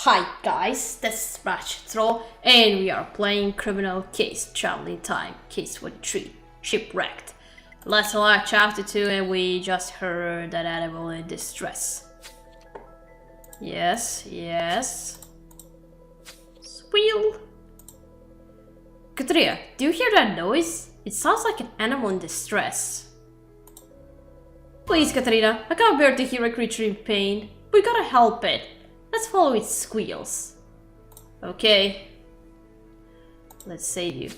Hi guys, this is Ratchet and we are playing Criminal Case Traveling Time, Case 43, Shipwrecked. Let's select chapter 2 and we just heard that animal in distress. Yes. Squeal! Katria, do you hear that noise? It sounds like an animal in distress. Please, Katrina, I can't bear to hear a creature in pain. We gotta help it. Let's follow its squeals. Okay. Let's save you.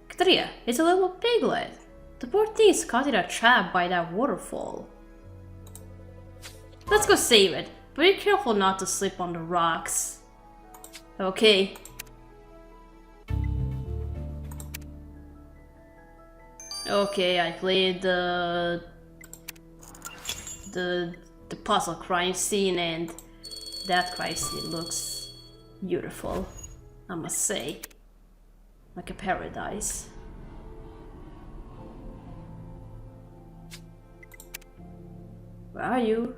Katrina, it's a little piglet. The poor thing is caught in a trap by that waterfall. Let's go save it, but be careful not to slip on the rocks. Okay. Okay, I played the puzzle crime scene, and that crime scene looks beautiful, I must say. Like a paradise. Where are you?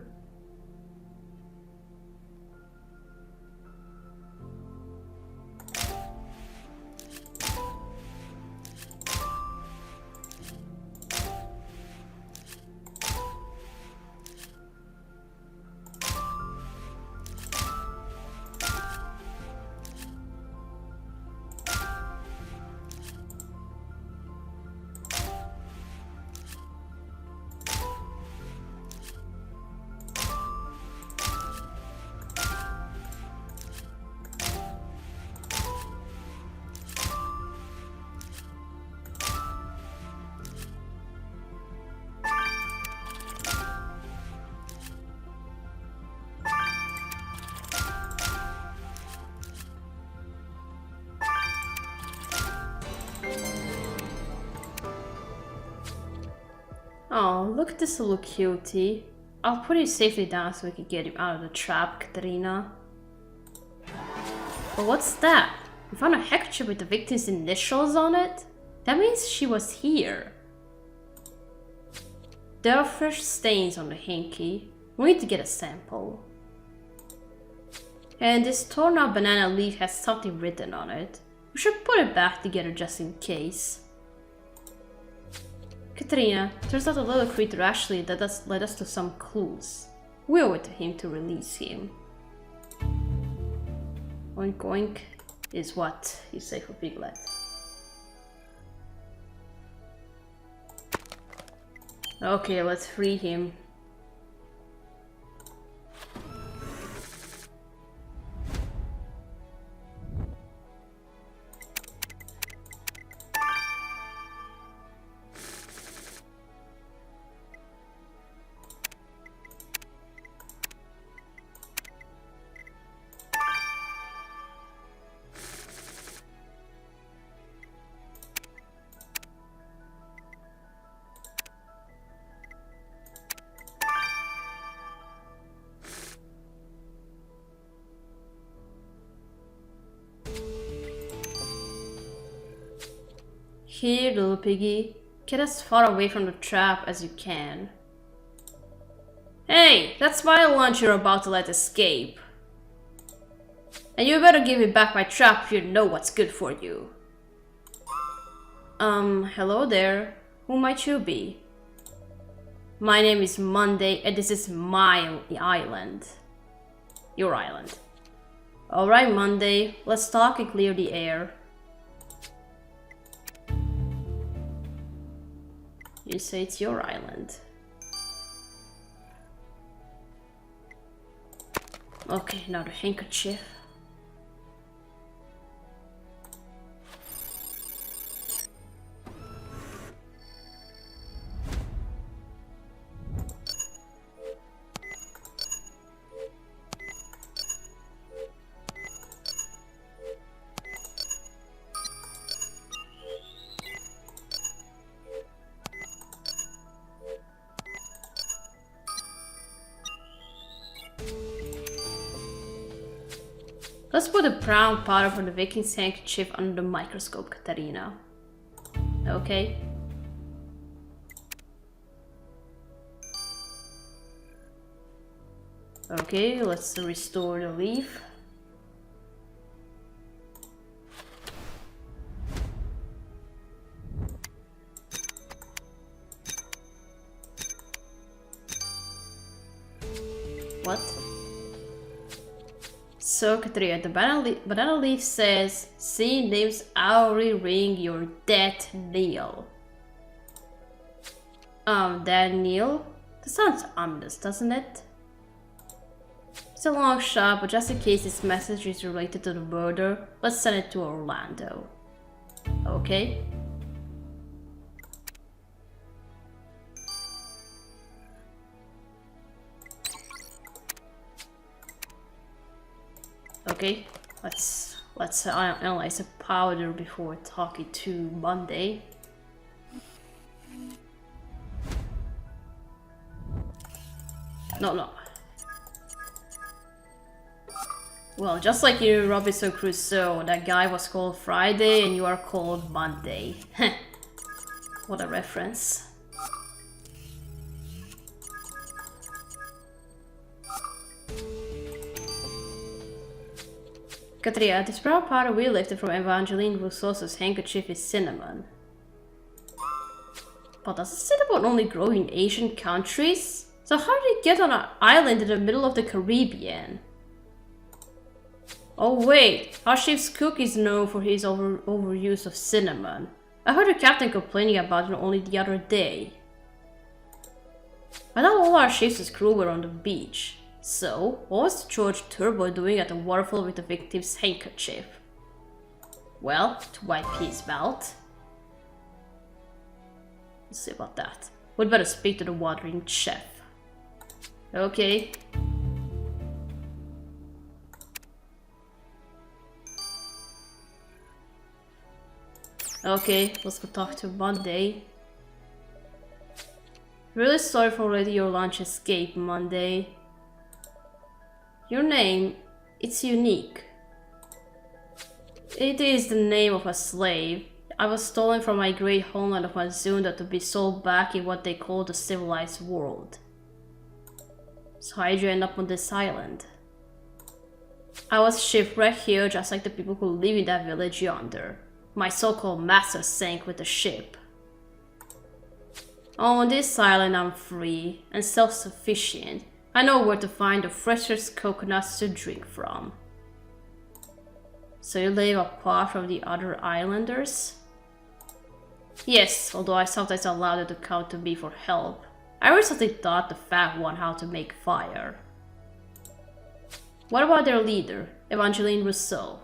Oh, look at this little cutie. I'll put it safely down so we can get him out of the trap, Katrina. But what's that? We found a handkerchief with the victim's initials on it? That means she was here. There are fresh stains on the hanky. We need to get a sample. And this torn out banana leaf has something written on it. We should put it back together just in case. Katrina, turns out the little creature actually led us to some clues. We owe it to him to release him. Oink oink is what you say for Piglet. Okay, let's free him. Here, little piggy. Get as far away from the trap as you can. Hey, that's my lunch you're about to let escape. And you better give me back my trap if you know what's good for you. Hello there. Who might you be? My name is Monday and this is my island. Your island. Alright, Monday. Let's talk and clear the air. You say it's your island. Okay, now the handkerchief. Let's put the brown powder from the victim's handkerchief under the microscope, Katarina. Okay. Okay, let's restore the leaf. So, Katria, the banana leaf says, "See names hourly ring your death kneel." Death kneel? That sounds ominous, doesn't it? It's a long shot, but just in case this message is related to the murder, let's send it to Orlando. Okay? Okay, let's analyze the powder before talking to Monday. No. Well, just like in Robinson Crusoe, that guy was called Friday and you are called Monday. What a reference. Katria, this brown powder we lifted from Evangeline Rousseau's handkerchief is cinnamon. But doesn't cinnamon only grow in Asian countries? So how did it get on an island in the middle of the Caribbean? Oh wait, our ship's cook is known for his overuse of cinnamon. I heard the captain complaining about it only the other day. I thought all our ship's crew were on the beach. So, what was George Turbo doing at the waterfall with the victim's handkerchief? Well, to wipe his mouth. Let's see about that. We'd better speak to the watering chef. Okay. Okay, let's go talk to Monday. Really sorry for letting your lunch escape, Monday. Your name, it's unique. It is the name of a slave. I was stolen from my great homeland of Mazunda to be sold back in what they call the civilized world. So how did you end up on this island? I was shipwrecked here just like the people who live in that village yonder. My so-called master sank with the ship. On this island I'm free and self-sufficient. I know where to find the freshest coconuts to drink from. So you live apart from the other islanders? Yes, although I sometimes allow them to come to me for help. I recently taught the fat one how to make fire. What about their leader, Evangeline Rousseau?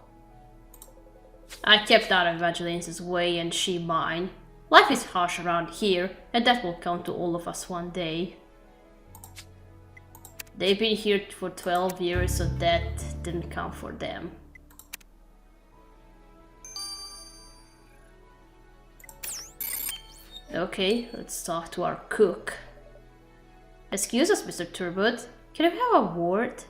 I kept out of Evangeline's way and she mine. Life is harsh around here, and that will come to all of us one day. They've been here for 12 years, so that didn't come for them. Okay, let's talk to our cook. Excuse us, Mr. Turbot. Can we have a word?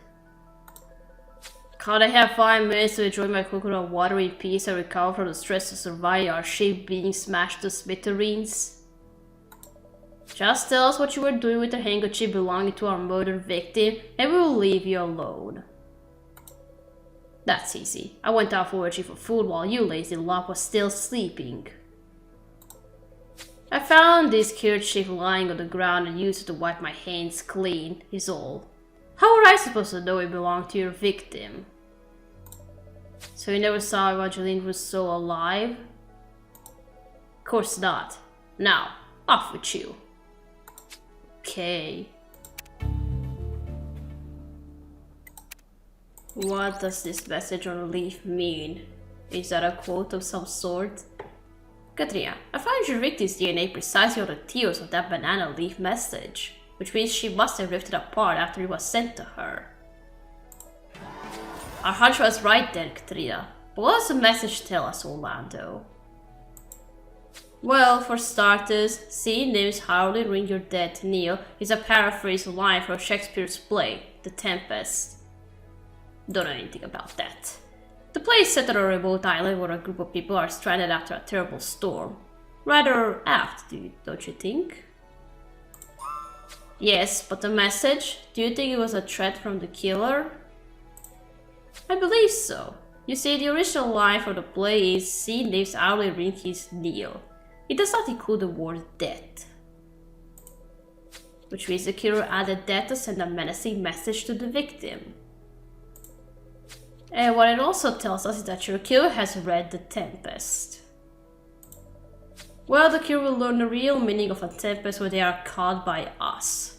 Can't I have 5 minutes to enjoy my coconut water in peace and recover from the stress to survive our ship being smashed to smithereens? Just tell us what you were doing with the handkerchief belonging to our murdered victim, and we will leave you alone. That's easy. I went out foraging for food while you lazy lop was still sleeping. I found this kerchief lying on the ground and used it to wipe my hands clean, is all. How were I supposed to know it belonged to your victim? So you never saw Evangeline Rousseau alive? Of course not. Now, off with you. Okay. What does this message on the leaf mean? Is that a quote of some sort? Katria, I found your victim's DNA precisely on the tears of that banana leaf message, which means she must have ripped it apart after it was sent to her. Our hunch was right then, Katria. But what does the message tell us, Orlando? Well, for starters, "See names hardly ring your death kneel" is a paraphrase line from Shakespeare's play, The Tempest. Don't know anything about that. The play is set on a remote island where a group of people are stranded after a terrible storm. Rather apt, don't you think? Yes, but the message? Do you think it was a threat from the killer? I believe so. You see, the original line for the play is "See names hardly ring his kneel." It does not include the word death. Which means the killer added death to send a menacing message to the victim. And what it also tells us is that your killer has read The Tempest. Well, the killer will learn the real meaning of a tempest when they are caught by us.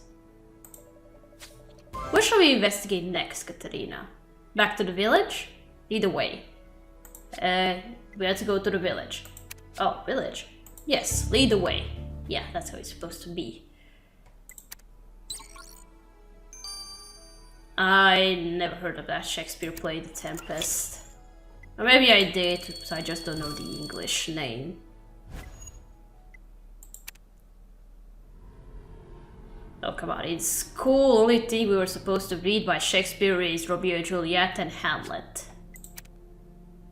What shall we investigate next, Katerina? Back to the village? Either way. We have to go to the village. Oh, village? Yes, lead the way. Yeah, that's how it's supposed to be. I never heard of that Shakespeare play, The Tempest. Or maybe I did, so I just don't know the English name. Oh, come on, in school, only thing we were supposed to read by Shakespeare is Romeo and Juliet and Hamlet.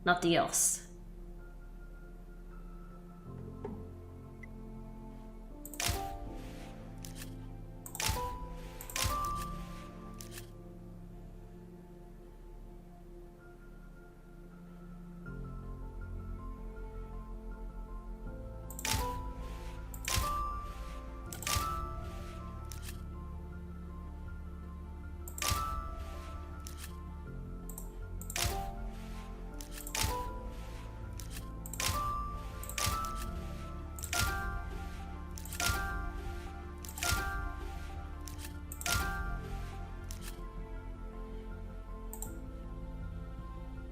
Nothing else.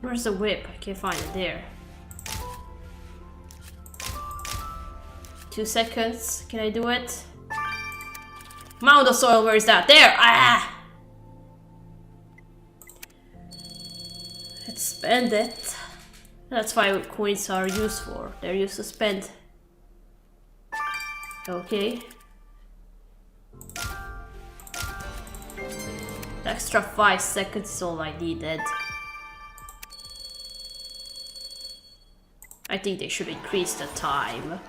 Where's the whip? I can't find it there. 2 seconds. Can I do it? Mound of soil, where is that? There! Ah! Let's spend it. That's why coins are used for. They're used to spend. Okay. The extra 5 seconds is all I needed. I think they should increase the time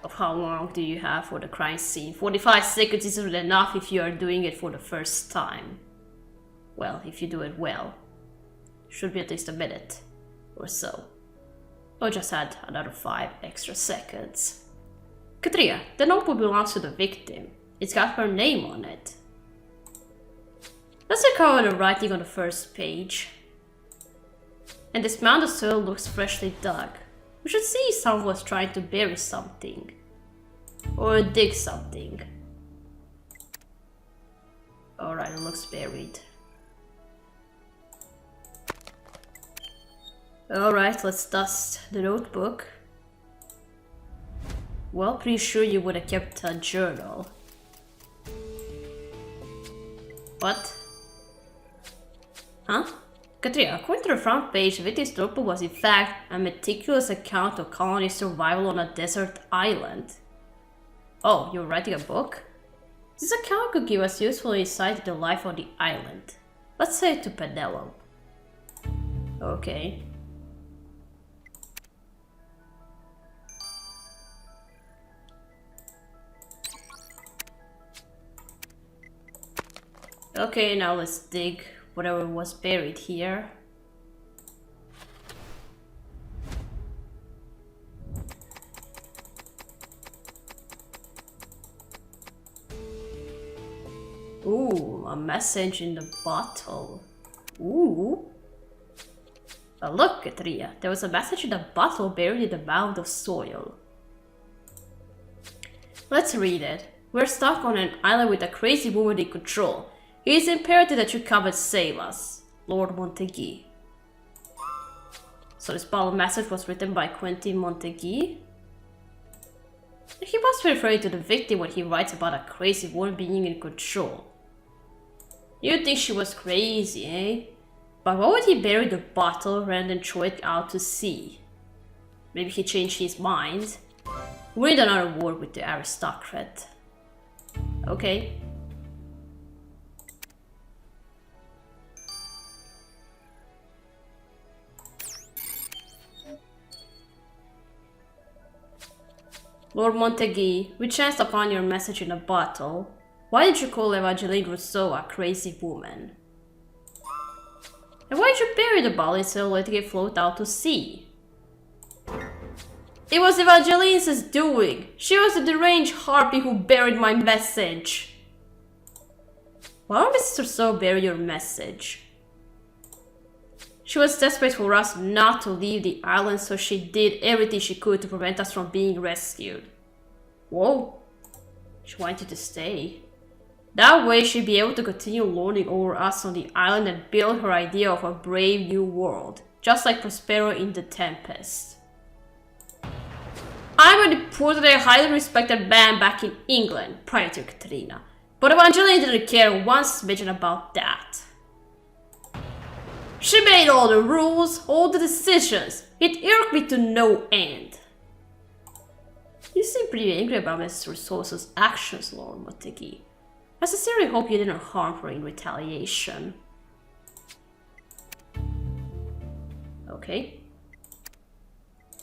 of how long do you have for the crime scene. 45 seconds isn't enough if you are doing it for the first time. Well, if you do it well. Should be at least a minute or so. I'll just add another 5 extra seconds. Katrina, the notebook belongs to the victim. It's got her name on it. Let's look at the writing on the first page. And this mound of soil looks freshly dug. We should see if someone was trying to bury something. Or dig something. Alright, it looks buried. Alright, let's dust the notebook. Well, pretty sure you would have kept a journal. What? Huh? Katrina, according to the front page, the victim's notebook was in fact a meticulous account of colony survival on a desert island. Oh, you're writing a book? This account could give us useful insight into life on the island. Let's say it to Penelope. Okay. Okay, now let's dig whatever was buried here. Ooh, a message in the bottle. Ooh. Oh, look, Katrina, there was a message in the bottle buried in the mound of soil. Let's read it. We're stuck on an island with a crazy woman in control. It is imperative that you come and save us, Lord Montague. So this bottle message was written by Quentin Montague. He must be referring to the victim when he writes about a crazy woman being in control. You'd think she was crazy, eh? But why would he bury the bottle rather than throw it out to sea? Maybe he changed his mind. We need another word with the aristocrat. Okay. Lord Montague, we chanced upon your message in a bottle. Why did you call Evangeline Rousseau a crazy woman? And why did you bury the bottle instead of letting it float out to sea? It was Evangeline's doing. She was the deranged harpy who buried my message. Why would Mr. Rousseau bury your message? She was desperate for us not to leave the island, so she did everything she could to prevent us from being rescued. Whoa. She wanted to stay. That way she'd be able to continue lording over us on the island and build her idea of a brave new world, just like Prospero in The Tempest. I'm a reportedly a highly respected man back in England, prior to Katerina, but Evangeline didn't care one smidgen about that. She made all the rules, all the decisions. It irked me to no end. You seem pretty angry about Mrs. Resource's actions, Lord Motegi. I sincerely hope you didn't harm her in retaliation. Okay.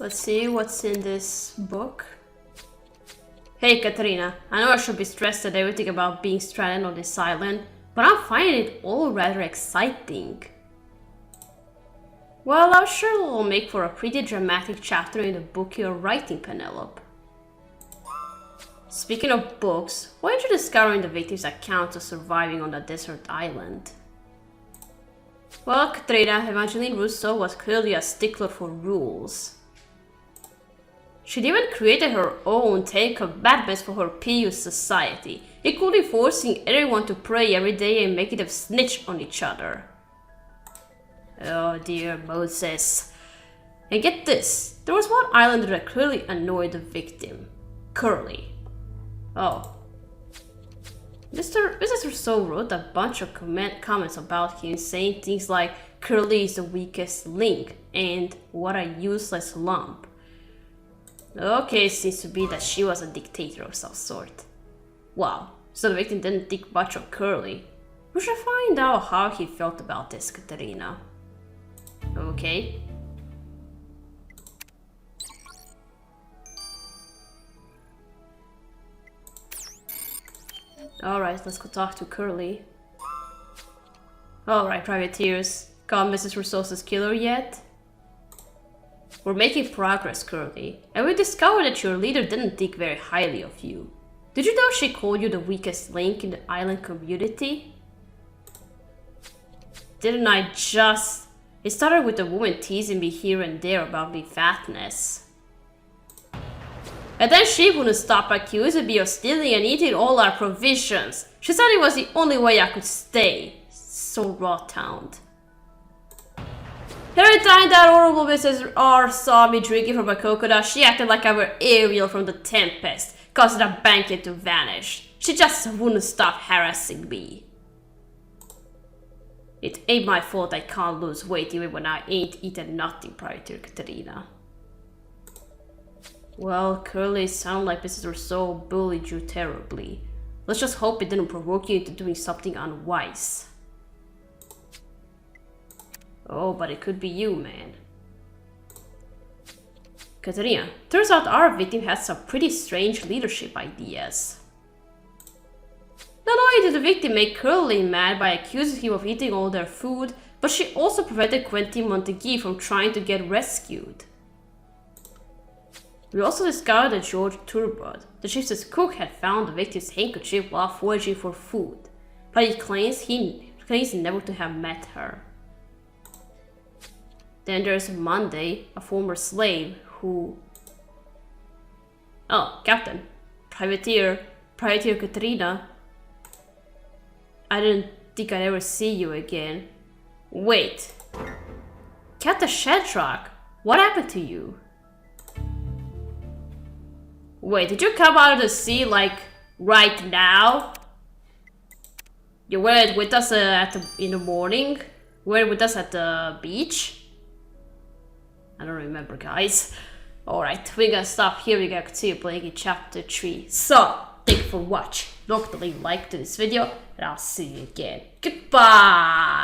Let's see what's in this book. Hey Katerina, I know I should be stressed at everything about being stranded on this island, but I'm finding it all rather exciting. Well, I'm sure it will make for a pretty dramatic chapter in the book you're writing, Penelope. Speaking of books, why aren't you discovering the victim's account of surviving on the desert island? Well, Katerina, Evangeline Rousseau was clearly a stickler for rules. She'd even created her own 10 commandments for her PU society, including forcing everyone to pray every day and making them snitch on each other. Oh dear Moses. And get this, there was one islander that clearly annoyed the victim. Curly. Oh. Mrs. Rousseau wrote a bunch of comments about him, saying things like Curly is the weakest link and what a useless lump. Okay, it seems to be that she was a dictator of some sort. Wow, so the victim didn't think much of Curly. We should find out how he felt about this, Katerina. Okay. Alright, let's go talk to Curly. Alright, privateers. Got Mrs. Rousseau's killer yet? We're making progress, Curly. And we discovered that your leader didn't think very highly of you. Did you know she called you the weakest link in the island community? Didn't I just... It started with the woman teasing me here and there about my fatness. And then she wouldn't stop accusing me of stealing and eating all our provisions. She said it was the only way I could stay. So raw-toned. Every time that horrible Mrs. R saw me drinking from a coconut, she acted like I were Ariel from The Tempest, causing a banquet to vanish. She just wouldn't stop harassing me. It ain't my fault I can't lose weight even when I ain't eaten nothing prior to Katerina. Well, Curly, sound like Mrs. Rousseau bullied you terribly. Let's just hope it didn't provoke you into doing something unwise. Oh, but it could be you, man. Katerina, turns out our victim has some pretty strange leadership ideas. Not only did the victim make Curly mad by accusing him of eating all their food, but she also prevented Quentin Montague from trying to get rescued. We also discovered that George Turbot, the ship's cook, had found the victim's handkerchief while foraging for food, but he claims never to have met her. Then there's Monday, a former slave who... Oh, Captain. Privateer Katerina. I didn't think I'd ever see you again. Wait. Captain Shadrach, what happened to you? Wait, did you come out of the sea, like, right now? You were with us in the morning? You were with us at the beach? I don't remember, guys. Alright, we're gonna stop here. We're gonna continue playing in chapter 3. So, thank you for watching. Don't forget to leave a like to this video, and I'll see you again. Goodbye!